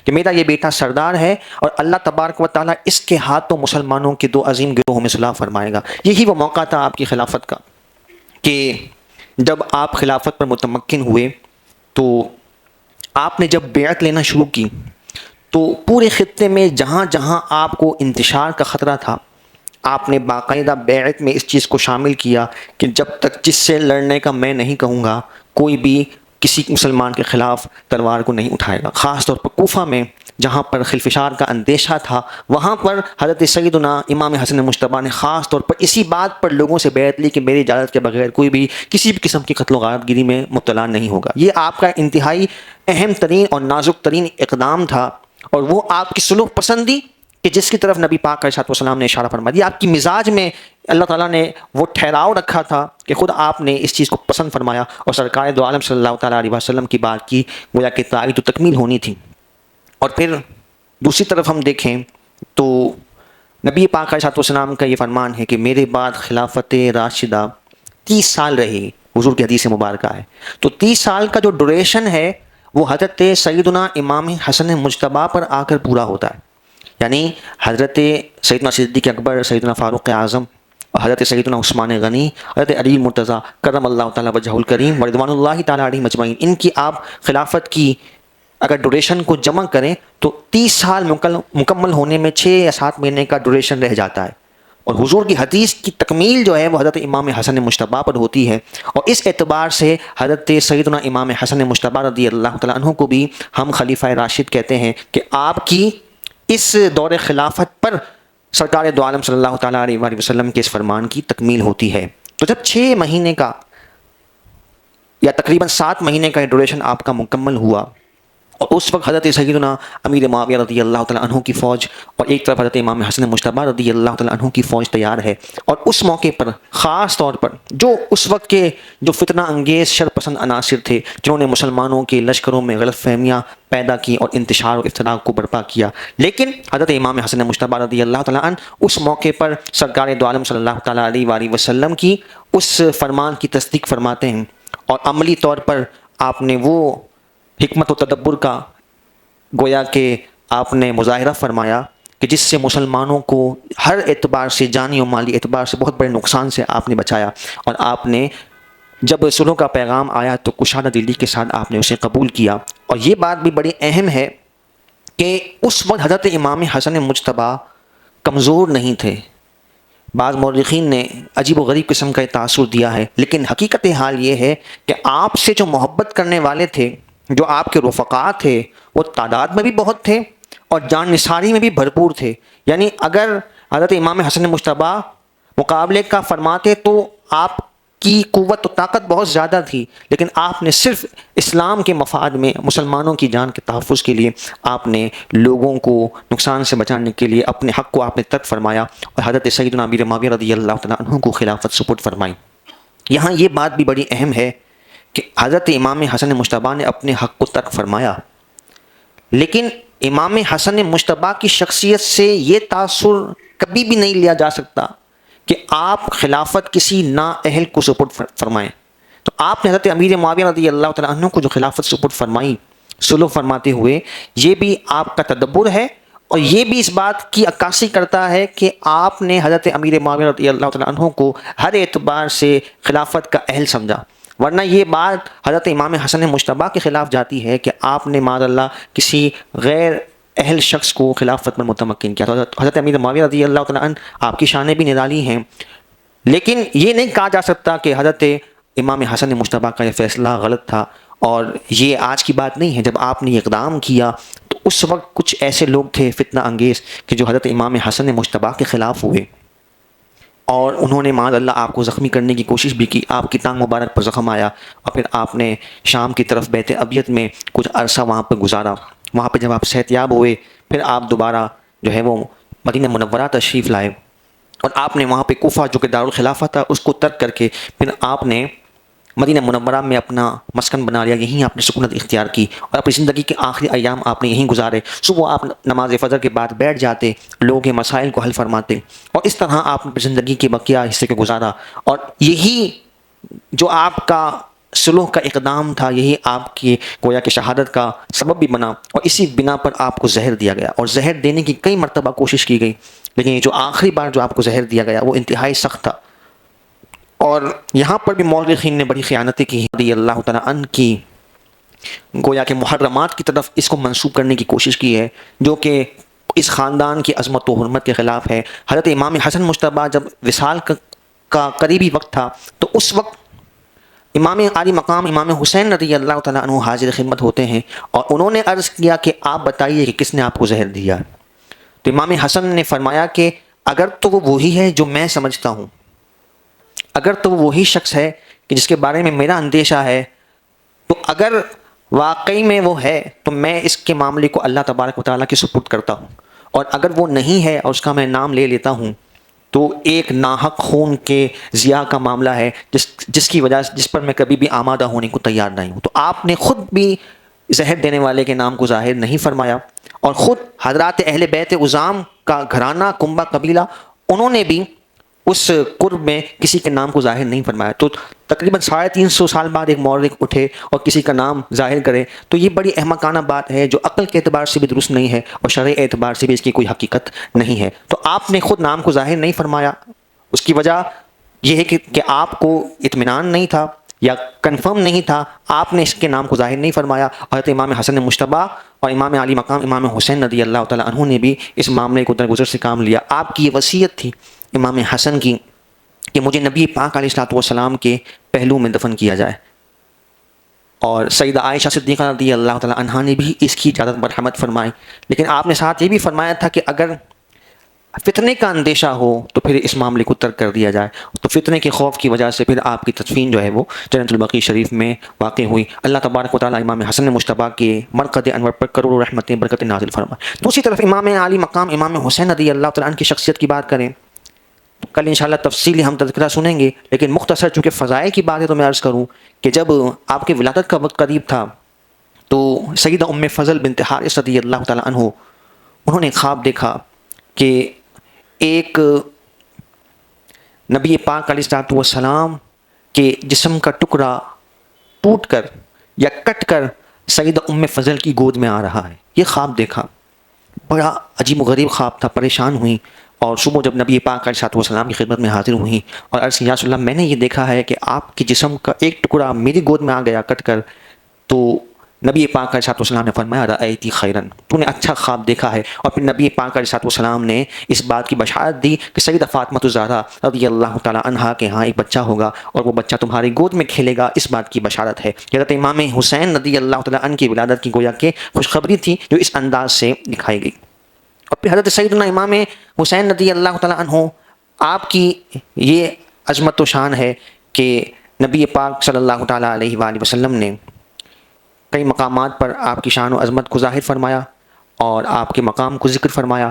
کہ میرا یہ بیٹا سردار ہے اور اللہ تبارک و تعالیٰ اس کے ہاتھوں مسلمانوں کے دو عظیم گروہوں میں صلح فرمائے گا۔ یہی وہ موقع تھا آپ کی خلافت کا کہ جب آپ خلافت پر متمکن ہوئے تو آپ نے جب بیعت لینا شروع کی تو پورے خطے میں جہاں جہاں آپ کو انتشار کا خطرہ تھا آپ نے باقاعدہ بیعت میں اس چیز کو شامل کیا کہ جب تک جس سے لڑنے کا میں نہیں کہوں گا کوئی بھی کسی مسلمان کے خلاف تلوار کو نہیں اٹھائے گا۔ خاص طور پر کوفہ میں جہاں پر خلفشار کا اندیشہ تھا وہاں پر حضرت سیدنا امام حسن مجتبیٰ نے خاص طور پر اسی بات پر لوگوں سے بیعت لی کہ میری اجازت کے بغیر کوئی بھی کسی بھی قسم کی قتل و غارت گیری میں مبتلا نہیں ہوگا۔ یہ آپ کا انتہائی اہم ترین اور نازک ترین اقدام تھا، اور وہ آپ کی سلوک پسندی کہ جس کی طرف نبی پاک علیہ السلام نے اشارہ فرما دیا، آپ کی مزاج میں اللہ تعالیٰ نے وہ ٹھہراؤ رکھا تھا کہ خود آپ نے اس چیز کو پسند فرمایا، اور سرکار دو عالم صلی اللہ تعالیٰ علیہ وسلم کی بات کی گویا کہ تائید و تکمیل ہونی تھی۔ اور پھر دوسری طرف ہم دیکھیں تو نبی پاک علیہ السلام کا یہ فرمان ہے کہ میرے بعد خلافت راشدہ 30 سال رہی، حضور کی حدیث مبارکہ ہے۔ تو 30 سال کا جو ڈوریشن ہے وہ حضرت سیدنا امام حسن مجتبیٰ پر آ کر پورا ہوتا ہے، یعنی حضرت سیدنا صدیق اکبر، سیدنا فاروق اعظم، حضرت سیدنا عثمان غنی، حضرت علی مرتضیٰ کرم اللہ تعالیٰ وجہہ الکریم ورضوان اللہ تعالیٰ علیہ مجمعین، ان کی آپ خلافت کی اگر ڈوریشن کو جمع کریں تو 30 سال مکمل ہونے میں 6 یا 7 مہینے کا ڈوریشن رہ جاتا ہے، اور حضور کی حدیث کی تکمیل جو ہے وہ حضرت امام حسن مجتبیٰ پر ہوتی ہے۔ اور اس اعتبار سے حضرت سیدنا امام حسن مجتبیٰ رضی اللہ تعالیٰ عنہ کو بھی ہم خلیفہ راشد کہتے ہیں کہ آپ کی اس دور خلافت پر سرکار دو عالم صلی اللہ تعالیٰ علیہ وآلہ وسلم کے اس فرمان کی تکمیل ہوتی ہے۔ تو جب 6 مہینے کا یا تقریباً 7 مہینے کا ڈوریشن آپ کا مکمل ہوا، اور اس وقت حضرت سیدنا امیر معاویہ رضی اللہ تعالیٰ عنہ کی فوج اور ایک طرف حضرت امام حسن مجتبیٰ رضی اللہ تعالیٰ عنہ کی فوج تیار ہے، اور اس موقع پر خاص طور پر جو اس وقت کے جو فتنہ انگیز شر پسند عناصر تھے جنہوں نے مسلمانوں کے لشکروں میں غلط فہمیاں پیدا کی اور انتشار و افتراق کو برپا کیا، لیکن حضرت امام حسن مجتبیٰ رضی اللہ تعالیٰ عنہ اس موقع پر سرکار دو عالم صلی اللہ تعالیٰ علیہ وآلہ وسلم کی اس فرمان کی تصدیق فرماتے ہیں، اور عملی طور پر آپ نے وہ حکمت و تدبر کا گویا کہ آپ نے مظاہرہ فرمایا کہ جس سے مسلمانوں کو ہر اعتبار سے جانی و مالی اعتبار سے بہت بڑے نقصان سے آپ نے بچایا، اور آپ نے جب صلح کا پیغام آیا تو کشادہ دلی کے ساتھ آپ نے اسے قبول کیا۔ اور یہ بات بھی بڑی اہم ہے کہ اس وقت حضرت امام حسن مجتبیٰ کمزور نہیں تھے۔ بعض مورخین نے عجیب و غریب قسم کا تاثر دیا ہے، لیکن حقیقت حال یہ ہے کہ آپ سے جو محبت کرنے والے تھے، جو آپ کے رفقا تھے، وہ تعداد میں بھی بہت تھے اور جان نثاری میں بھی بھرپور تھے۔ یعنی اگر حضرت امام حسن مجتبیٰ مقابلے کا فرماتے تو آپ کی قوت و طاقت بہت زیادہ تھی، لیکن آپ نے صرف اسلام کے مفاد میں مسلمانوں کی جان کے تحفظ کے لیے آپ نے لوگوں کو نقصان سے بچانے کے لیے اپنے حق کو آپ نے ترک فرمایا، اور حضرت سیدنا امیر معاویہ رضی اللہ تعالیٰ عنہ کو خلافت سپرد فرمائی۔ یہاں یہ بات بھی بڑی اہم ہے کہ حضرت امام حسن مجتبیٰ نے اپنے حق کو ترک فرمایا، لیکن امام حسن مجتبیٰ کی شخصیت سے یہ تاثر کبھی بھی نہیں لیا جا سکتا کہ آپ خلافت کسی نااہل کو سپرد فرمائیں۔ تو آپ نے حضرت امیر معاویہ رضی اللہ تعالیٰ عنہ کو جو خلافت سپرد فرمائی سلو فرماتے ہوئے، یہ بھی آپ کا تدبر ہے، اور یہ بھی اس بات کی عکاسی کرتا ہے کہ آپ نے حضرت امیر معاویہ رضی اللہ تعالیٰ عنہ کو ہر اعتبار سے خلافت کا اہل سمجھا، ورنہ یہ بات حضرت امام حسن مجتبیٰ کے خلاف جاتی ہے کہ آپ نے معاذ اللہ کسی غیر اہل شخص کو خلافت میں متمکن کیا۔ تو حضرت امیر معاویہ رضی اللہ تعالیٰ عنہ آپ کی شانیں بھی نرالی ہیں، لیکن یہ نہیں کہا جا سکتا کہ حضرت امام حسن مجتبیٰ کا یہ فیصلہ غلط تھا، اور یہ آج کی بات نہیں ہے۔ جب آپ نے یہ اقدام کیا تو اس وقت کچھ ایسے لوگ تھے فتنہ انگیز کہ جو حضرت امام حسن مجتبیٰ کے خلاف ہوئے، اور انہوں نے معاذ اللہ آپ کو زخمی کرنے کی کوشش بھی کی۔ آپ کی ٹانگ مبارک پر زخم آیا، اور پھر آپ نے شام کی طرف بیت ابیت میں کچھ عرصہ وہاں پر گزارا۔ وہاں پہ جب آپ صحت یاب ہوئے پھر آپ دوبارہ جو ہے وہ مدینہ منورہ تشریف لائے، اور آپ نے وہاں پہ کوفہ جو کہ دارالخلافہ تھا اس کو ترک کر کے پھر آپ نے مدینہ منورہ میں اپنا مسکن بنا لیا، یہیں آپ نے سکونت اختیار کی، اور اپنی زندگی کے آخری ایام آپ نے یہیں گزارے۔ صبح آپ نماز فجر کے بعد بیٹھ جاتے، لوگوں کے مسائل کو حل فرماتے، اور اس طرح آپ نے زندگی کے بقیہ حصے کو گزارا۔ اور یہی جو آپ کا سلوح کا اقدام تھا، یہی آپ کی گویا کہ شہادت کا سبب بھی بنا، اور اسی بنا پر آپ کو زہر دیا گیا، اور زہر دینے کی کئی مرتبہ کوشش کی گئی، لیکن یہ جو آخری بار جو آپ کو زہر دیا گیا وہ انتہائی سخت تھا۔ اور یہاں پر بھی مورخین نے بڑی خیانتیں کی رضی اللہ تعالیٰ عنہ کی، گویا کہ محرمات کی طرف اس کو منسوب کرنے کی کوشش کی ہے، جو کہ اس خاندان کی عظمت و حرمت کے خلاف ہے۔ حضرت امام حسن مجتبیٰ جب وصال کا قریبی وقت تھا تو اس وقت امام عالی مقام امام حسین رضی اللہ تعالیٰ عنہ حاضر خدمت ہوتے ہیں، اور انہوں نے عرض کیا کہ آپ بتائیے کہ کس نے آپ کو زہر دیا؟ تو امام حسن نے فرمایا کہ اگر تو وہ وہی ہے جو میں سمجھتا ہوں، اگر تو وہ وہی شخص ہے کہ جس کے بارے میں میرا اندیشہ ہے، تو اگر واقعی میں وہ ہے تو میں اس کے معاملے کو اللہ تبارک و تعالیٰ کے سپرد کرتا ہوں، اور اگر وہ نہیں ہے اور اس کا میں نام لے لیتا ہوں تو ایک ناحق خون کے ضیاء کا معاملہ ہے جس کی وجہ جس پر میں کبھی بھی آمادہ ہونے کو تیار نہیں ہوں۔ تو آپ نے خود بھی زہر دینے والے کے نام کو ظاہر نہیں فرمایا، اور خود حضرات اہل بیت عظام کا گھرانہ کنبہ قبیلہ انہوں نے بھی اس قرب میں کسی کے نام کو ظاہر نہیں فرمایا۔ تو تقریباً 350 سال بعد ایک مورخ اٹھے اور کسی کا نام ظاہر کرے تو یہ بڑی احمقانہ بات ہے، جو عقل کے اعتبار سے بھی درست نہیں ہے اور شرعی اعتبار سے بھی اس کی کوئی حقیقت نہیں ہے۔ تو آپ نے خود نام کو ظاہر نہیں فرمایا، اس کی وجہ یہ ہے کہ آپ کو اطمینان نہیں تھا یا کنفرم نہیں تھا، آپ نے اس کے نام کو ظاہر نہیں فرمایا۔ حضرت امام حسن مجتبیٰ اور امام علی مقام امام حسین رضی اللہ تعالیٰ عنہ نے بھی اس معاملے کو درگزر سے کام لیا۔ آپ کی یہ وصیت تھی امام حسن کی کہ مجھے نبی پاک علیہ الصلوۃ والسلام کے پہلو میں دفن کیا جائے، اور سیدہ عائشہ صدیقہ رضی اللہ تعالیٰ عنہا نے بھی اس کی اجازت مرحمت فرمائی، لیکن آپ نے ساتھ یہ بھی فرمایا تھا کہ اگر فتنے کا اندیشہ ہو تو پھر اس معاملے کو ترک کر دیا جائے۔ تو فتنے کے خوف کی وجہ سے پھر آپ کی تدفین جو ہے وہ جنت البقیع شریف میں واقع ہوئی۔ اللہ تبارک و تعالیٰ امام حسن مجتبیٰ کے مرقد انور پر کروڑوں رحمتیں برکتیں نازل فرمائے۔ دوسری طرف امام علی مقام امام حسین رضی اللہ تعالیٰ عنہ کی شخصیت کی بات کریں تو کل انشاءاللہ تفصیلی ہم تذکرہ سنیں گے، لیکن مختصر چونکہ فضائل کی بات ہے تو میں عرض کروں کہ جب آپ کے ولادت کا وقت قریب تھا تو سیدہ ام فضل بنت حارث رضی اللہ تعالیٰ عنہ انہوں نے خواب دیکھا کہ ایک نبی پاک علیہ الصلوۃ والسلام کے جسم کا ٹکڑا ٹوٹ کر یا کٹ کر سیدہ ام فضل کی گود میں آ رہا ہے۔ یہ خواب دیکھا، بڑا عجیب و غریب خواب تھا، پریشان ہوئی، اور صبح جب نبی پاک علیہ الصلوۃ والسلام کی خدمت میں حاضر ہوئیں اور عرض یا رسول اللہ میں نے یہ دیکھا ہے کہ آپ کے جسم کا ایک ٹکڑا میری گود میں آ گیا کٹ کر، تو نبی پاک علیہ الصلوۃ والسلام نے فرمایا رأیتی خیرن، تو نے اچھا خواب دیکھا ہے۔ اور پھر نبی پاک علیہ الصلوۃ والسلام نے اس بات کی بشارت دی کہ سیدہ فاطمہ الزہرا رضی اللہ تعالیٰ عنہا کے ہاں ایک بچہ ہوگا اور وہ بچہ تمہاری گود میں کھیلے گا، اس بات کی بشارت ہے۔ حضرت امام حسین رضی اللہ تعالیٰ عنہ کی ولادت کی گویا کہ خوشخبری تھی جو اس انداز سے دکھائی گئی۔ اور پھر حضرت سیدنا امام حسین رضی اللہ تعالیٰ عنہ آپ کی یہ عظمت و شان ہے کہ نبی پاک صلی اللہ تعالیٰ علیہ وآلہ وسلم نے کئی مقامات پر آپ کی شان و عظمت کو ظاہر فرمایا اور آپ کے مقام کو ذکر فرمایا،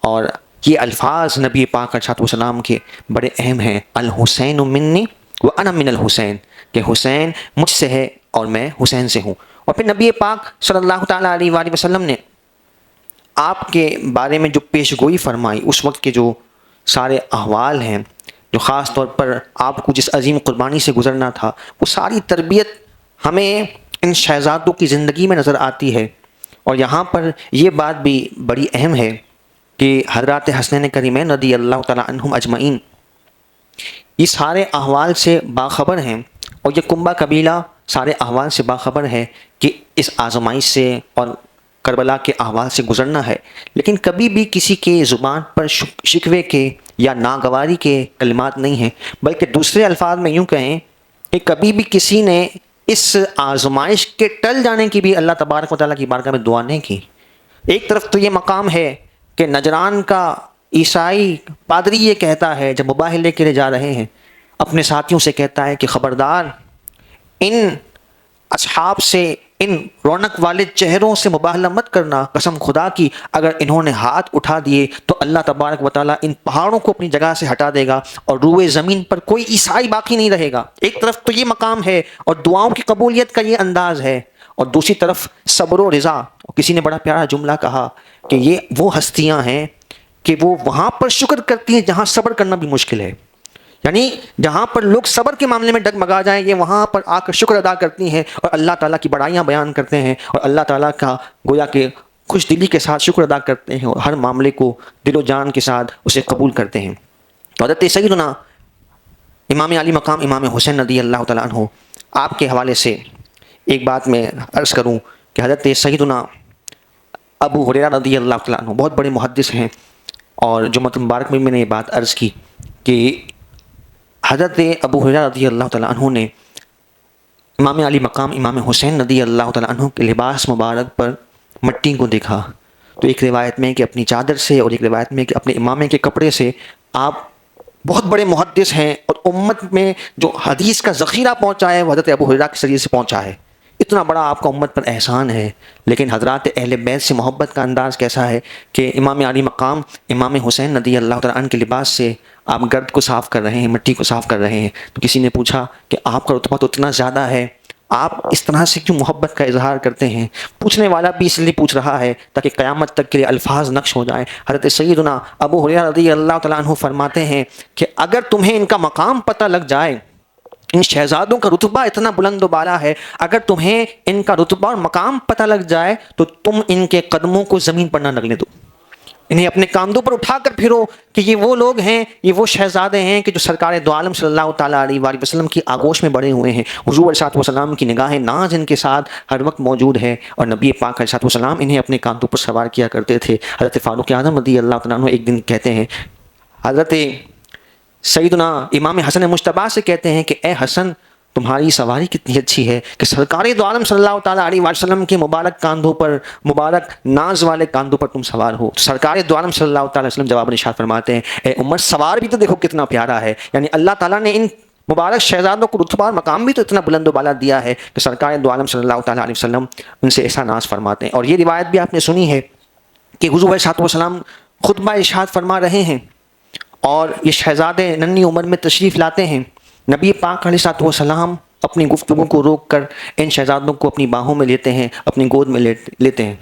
اور یہ الفاظ نبی پاک علیہ السلام کے بڑے اہم ہیں، الحسین منی وانا من الحسین، کہ حسین مجھ سے ہے اور میں حسین سے ہوں۔ اور پھر نبی پاک صلی اللہ تعالیٰ علیہ وآلہ وسلم نے آپ کے بارے میں جو پیش گوئی فرمائی، اس وقت کے جو سارے احوال ہیں، جو خاص طور پر آپ کو جس عظیم قربانی سے گزرنا تھا، وہ ساری تربیت ہمیں ان شہزادوں کی زندگی میں نظر آتی ہے۔ اور یہاں پر یہ بات بھی بڑی اہم ہے کہ حضرات حسنین کریمین رضی اللہ تعالیٰ عنہم اجمعین یہ سارے احوال سے باخبر ہیں، اور یہ کنبہ قبیلہ سارے احوال سے باخبر ہے کہ اس آزمائش سے اور کربلا کے احوال سے گزرنا ہے، لیکن کبھی بھی کسی کے زبان پر شکوے کے یا ناگواری کے کلمات نہیں ہیں، بلکہ دوسرے الفاظ میں یوں کہیں کہ کبھی بھی کسی نے اس آزمائش کے ٹل جانے کی بھی اللہ تبارک و تعالیٰ کی بارگاہ میں دعا نہیں کی۔ ایک طرف تو یہ مقام ہے کہ نجران کا عیسائی پادری یہ کہتا ہے جب مباہلے کے لیے جا رہے ہیں، اپنے ساتھیوں سے کہتا ہے کہ خبردار ان اصحاب سے، ان رونق والے چہروں سے مباہلہ مت کرنا، قسم خدا کی اگر انہوں نے ہاتھ اٹھا دیے تو اللہ تبارک و تعالیٰ ان پہاڑوں کو اپنی جگہ سے ہٹا دے گا اور روئے زمین پر کوئی عیسائی باقی نہیں رہے گا۔ ایک طرف تو یہ مقام ہے اور دعاؤں کی قبولیت کا یہ انداز ہے، اور دوسری طرف صبر و رضا۔ کسی نے بڑا پیارا جملہ کہا کہ یہ وہ ہستیاں ہیں کہ وہ وہاں پر شکر کرتی ہیں جہاں صبر کرنا بھی مشکل ہے، یعنی جہاں پر لوگ صبر کے معاملے میں ڈگمگا جائیں، یہ وہاں پر آ کر شکر ادا کرتی ہیں اور اللہ تعالیٰ کی بڑائیاں بیان کرتے ہیں اور اللہ تعالیٰ کا گویا کہ خوش دلی کے ساتھ شکر ادا کرتے ہیں اور ہر معاملے کو دل و جان کے ساتھ اسے قبول کرتے ہیں۔ تو حضرت سیدنا امام علی مقام امام حسین رضی اللہ تعالیٰ عنہ، آپ کے حوالے سے ایک بات میں عرض کروں کہ حضرت سیدنا ابو ہریرہ رضی اللہ تعالیٰ عنہ بہت بڑے محدث ہیں، اور جمعۃ مبارک میں نے یہ بات عرض کی کہ حضرت ابو ہریرہ رضی اللہ تعالیٰ عنہ نے امام علی مقام امام حسین رضی اللہ تعالیٰ عنہ کے لباس مبارک پر مٹی کو دیکھا، تو ایک روایت میں کہ اپنی چادر سے اور ایک روایت میں کہ اپنے امامے کے کپڑے سے آپ بہت بڑے محدث ہیں، اور امت میں جو حدیث کا ذخیرہ پہنچا ہے وہ حضرت ابو ہریرہ کے ذریعے سے پہنچا ہے۔ اتنا بڑا آپ کا امت پر احسان ہے، لیکن حضرات اہل بیت سے محبت کا انداز کیسا ہے کہ امام علی مقام امام حسین رضی اللہ تعالیٰ عنہ کے لباس سے آپ گرد کو صاف کر رہے ہیں، مٹی کو صاف کر رہے ہیں۔ تو کسی نے پوچھا کہ آپ کا رتبہ تو اتنا زیادہ ہے، آپ اس طرح سے کیوں محبت کا اظہار کرتے ہیں؟ پوچھنے والا بھی اس لیے پوچھ رہا ہے تاکہ قیامت تک کے لیے الفاظ نقش ہو جائیں۔ حضرت سیدنا ابو ہریرہ رضی اللہ تعالیٰ عنہ فرماتے ہیں کہ اگر تمہیں ان کا مقام پتہ لگ جائے، ان شہزادوں کا رتبہ اتنا بلند و بالا ہے، اگر تمہیں ان کا رتبہ اور مقام پتہ لگ جائے تو تم ان کے قدموں کو زمین پر نہ لگنے دو، انہیں اپنے کاندھوں پر اٹھا کر پھرو کہ یہ وہ لوگ ہیں، یہ وہ شہزادے ہیں کہ جو سرکار دو عالم صلی اللہ تعالیٰ علیہ وآلہ وسلم کی آغوش میں بڑے ہوئے ہیں۔ حضور علیہ الصلوۃ والسلام کی نگاہ ناز ان کے ساتھ ہر وقت موجود ہے، اور نبی پاک علیہ الصلوۃ والسلام انہیں اپنے کاندھوں پر سوار کیا کرتے تھے۔ حضرت فاروق اعظم رضی اللہ تعالیٰ عنہ ایک دن کہتے ہیں، حضرت سیدنا امام حسن مجتبیٰ سے کہتے ہیں کہ اے حسن، تمہاری سواری کتنی اچھی ہے کہ سرکار دو عالم صلی اللہ تعالیٰ علیہ وآلہ وسلم کے مبارک کاندھوں پر، مبارک ناز والے کاندھوں پر تم سوار ہو۔ سرکار دو عالم صلی اللہ تعالیٰ علیہ وسلم جواب ارشاد فرماتے ہیں، اے عمر سوار بھی تو دیکھو کتنا پیارا ہے، یعنی اللہ تعالیٰ نے ان مبارک شہزادوں کو رتبہ اور مقام بھی تو اتنا بلند و بالا دیا ہے کہ سرکار دو عالم صلی اللہ تعالیٰ علیہ وسلم ان سے ایسا ناز فرماتے ہیں۔ اور یہ روایت بھی آپ نے سنی ہے کہ حضور علیہ الصلوۃ والسلام خطبہ ارشاد فرما رہے ہیں اور یہ شہزادے ننھی عمر میں تشریف لاتے ہیں، نبی پاک علیہ الصلوۃ والسلام اپنی گفتگو کو روک کر ان شہزادوں کو اپنی باہوں میں لیتے ہیں، اپنی گود میں لیتے ہیں۔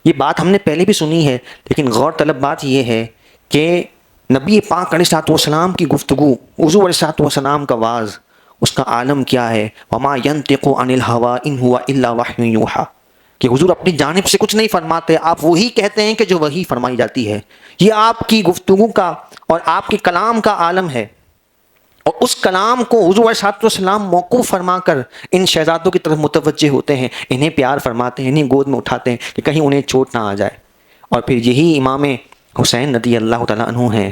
یہ بات ہم نے پہلے بھی سنی ہے، لیکن غور طلب بات یہ ہے کہ نبی پاک علیہ الصلوۃ والسلام کی گفتگو، حضور علیہ الصلوۃ والسلام کا واعظ، اس کا عالم کیا ہے؟ وما ينطق عن الهوى ان هو الا وحی یوحی، کہ حضور اپنی جانب سے کچھ نہیں فرماتے، آپ وہی کہتے ہیں کہ جو وہی فرمائی جاتی ہے۔ یہ آپ کی گفتگو کا اور آپ کے کلام کا عالم ہے، اور اس کلام کو حضور علیہ الصلوۃ والسلام موقوف فرما کر ان شہزادوں کی طرف متوجہ ہوتے ہیں، انہیں پیار فرماتے ہیں، انہیں گود میں اٹھاتے ہیں کہ کہیں انہیں چوٹ نہ آ جائے۔ اور پھر یہی امام حسین رضی اللہ تعالیٰ عنہ ہیں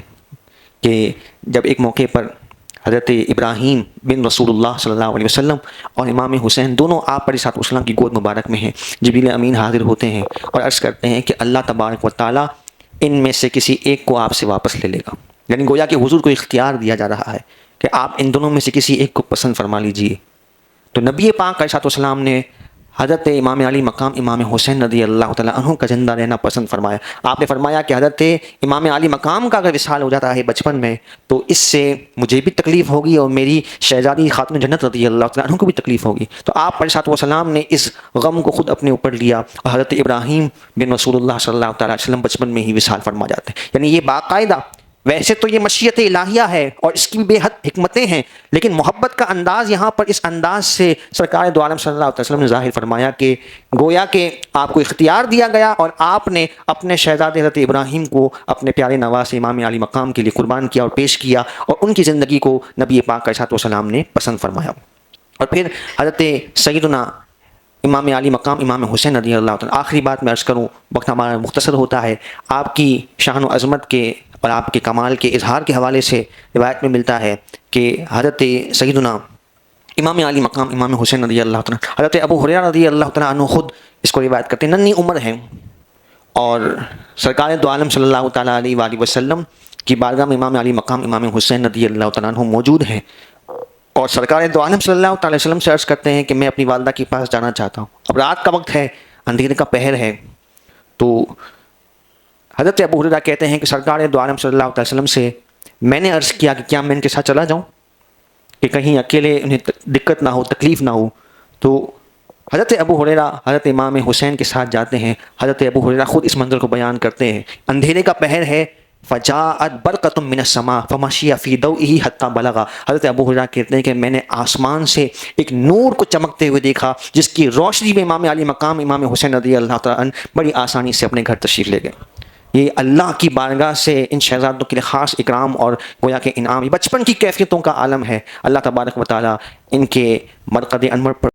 کہ جب ایک موقع پر حضرت ابراہیم بن رسول اللہ صلی اللہ علیہ وسلم اور امام حسین دونوں آپ علیہ الصلوۃ والسلام کی گود مبارک میں ہیں، جبریل امین حاضر ہوتے ہیں اور عرض کرتے ہیں کہ اللہ تبارک و تعالیٰ ان میں سے کسی ایک کو آپ سے واپس لے لے گا، یعنی گویا کہ حضور کو اختیار دیا جا رہا ہے کہ آپ ان دونوں میں سے کسی ایک کو پسند فرما لیجئے۔ تو نبی پاک علیہ الصلوۃ والسلام نے حضرت امام علی مقام امام حسین رضی اللہ تعالیٰ عنہ کا زندہ رہنا پسند فرمایا۔ آپ نے فرمایا کہ حضرت امام علی مقام کا اگر وصال ہو جاتا ہے بچپن میں تو اس سے مجھے بھی تکلیف ہوگی اور میری شہزادی خاتون جنت رضی اللہ تعالیٰ عنہ کو بھی تکلیف ہوگی۔ تو آپ علیہ الصلوۃ والسلام نے اس غم کو خود اپنے اوپر لیا، اور حضرت ابراہیم بن رسول اللہ صلی اللہ تعالیٰ علیہ وسلم بچپن میں ہی وصال فرما جاتے ہیں۔ یعنی یہ باقاعدہ، ویسے تو یہ مشیت الہیہ ہے اور اس کی بھی بے حد حکمتیں ہیں، لیکن محبت کا انداز یہاں پر اس انداز سے سرکار دو عالم صلی اللہ علیہ وسلم نے ظاہر فرمایا کہ گویا کہ آپ کو اختیار دیا گیا اور آپ نے اپنے شہزادے حضرت ابراہیم کو اپنے پیارے نواز امام علی مقام کے لیے قربان کیا اور پیش کیا، اور ان کی زندگی کو نبی پاک علیہ الصلوۃ والسلام نے پسند فرمایا۔ اور پھر حضرت سیدنا امام علی مقام امام حسین رضی اللہ تعالیٰ، آخری بات میں عرض کروں، وقت ہمارا مختصر ہوتا ہے، آپ کی شان و عظمت کے اور آپ کے کمال کے اظہار کے حوالے سے روایت میں ملتا ہے کہ حضرت سیدنا امام علی مقام امام حسین رضی اللہ تعالیٰ، حضرت ابو ہریرہ رضی اللہ تعالیٰ عنہ خود اس کو روایت کرتے ہیں، ننھی عمر ہیں اور سرکار دو عالم صلی اللہ تعالیٰ علیہ وآلہ وسلم کی بارگاہ میں امام علی مقام امام حسین رضی اللہ تعالیٰ عنہ موجود ہیں، اور سرکار دو عالم صلی اللہ تعالیٰ علیہ وسلم سے عرض کرتے ہیں کہ میں اپنی والدہ کے پاس جانا چاہتا ہوں، اب رات کا وقت ہے، اندھیرے کا پہر ہے۔ تو حضرت ابو ہریرہ کہتے ہیں کہ سرکار دو عالم صلی اللہ علیہ وسلم سے میں نے عرض کیا کہ کیا میں ان کے ساتھ چلا جاؤں کہ کہیں اکیلے انہیں دقت نہ ہو، تکلیف نہ ہو۔ تو حضرت ابو ہریرہ حضرت امام حسین کے ساتھ جاتے ہیں۔ حضرت ابو ہریرہ خود اس منظر کو بیان کرتے ہیں، اندھیرے کا پہر ہے، فجاءت برقۃ من السماء فمشی فی ضوئہ حتی بلغ. حضرت ابو ہریرہ کہتے ہیں کہ میں نے آسمان سے ایک نور کو چمکتے ہوئے دیکھا جس کی روشنی میں امام علی مقام امام حسین رضی اللہ تعالیٰ عنہ بڑی آسانی سے اپنے گھر تشریف لے گئے. یہ اللہ کی بارگاہ سے ان شہزادوں کے لیے خاص اکرام اور گویا کہ انعام، بچپن کی کیفیتوں کا عالم ہے. اللہ تبارک و تعالیٰ ان کے مرقد انور پر